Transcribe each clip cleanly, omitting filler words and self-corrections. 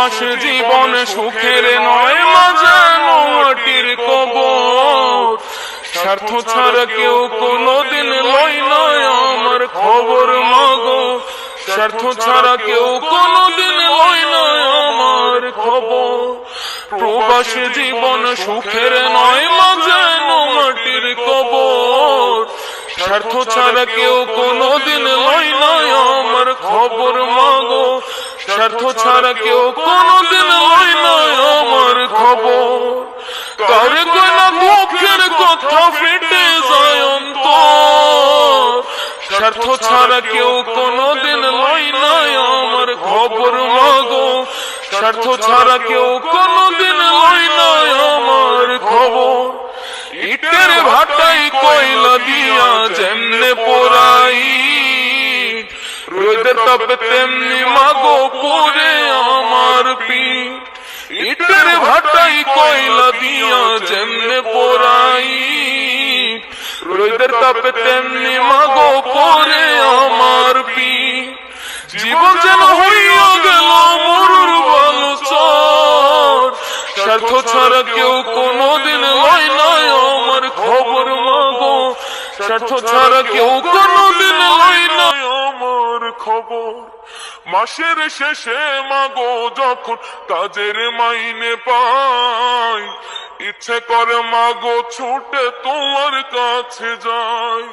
প্রবাস জীবন সুখের নয়, মাঝে মাটির কবর। স্বার্থ ছাড়া কেউ কোনোদিন লয় নয় আমার খবর মাগো, স্বার্থ ছাড়া কেউ কোনোদিন লয় নয় আমার খবর। প্রবাস জীবন সুখের নয়, মাঝে মাটির কবর। স্বার্থ ছাড়া কেউ কোনোদিন লয় নয় আমার খবর মাগো, স্বার্থ ছাড়া কেউ কোনোদিন লয় নয় আমার খবর। কার গলা দুঃখের কথা ফেটে যায় অন্তর, স্বার্থ ছাড়া কেউ কোনোদিন লয় নয় আমার খবর মাগো, স্বার্থ ছাড়া কেউ কোনোদিন লয় নয় আমার খবর। ইটের ভাটাই কয়লা দিয়া যেমনে পোড়াই, রোদের তাপে তেমনি মাগো পড়ে আমার পিঠ। ইটের ভাটাই কয়লা দিয়া যেমনে পোড়াই, রোদের তাপে তেমনি মাগো পড়ে আমার পিঠ। জীবন যেন হইয়া গেল মরুর বালুচর, স্বার্থ ছাড়া কেউ কোনোদিন লয় নয় আমার খবর মাগো, স্বার্থ ছাড়া কেউ কোনোদিন লয় নয় আমার খবর। মাসের শেষে মাগো যখন কাজের মাইনে পাই, ইচ্ছে করে মাগো ছুটে তোমার কাছে যাই।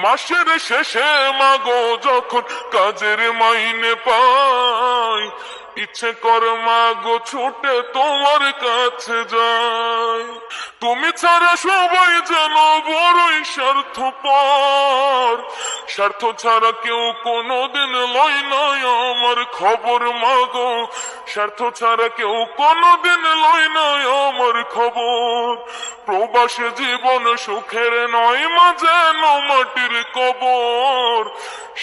মাসের শেষে মাগো যখন কাজের মাইনে পাই, ইচ্ছে করে মাগো ছুটে তোমার কাছে যাই। তুমি ছাড়া সবাই যেন বড়ই স্বার্থপর, স্বার্থ ছাড়া কেউ কোনোদিন লয় নয় আমার খবর মাগো, স্বার্থ ছাড়া কেউ কোনোদিন লয় নয় আমার খবর। প্রবাস জীবন সুখের নয়, মাঝে মাটির কবর।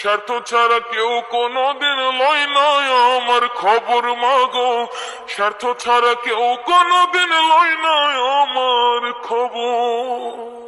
স্বার্থ ছাড়া কেউ কোনোদিন লয় নয় আমার খবর মাগো, স্বার্থ ছাড়া কেউ কোনোদিন লয় নয় আমার খবর।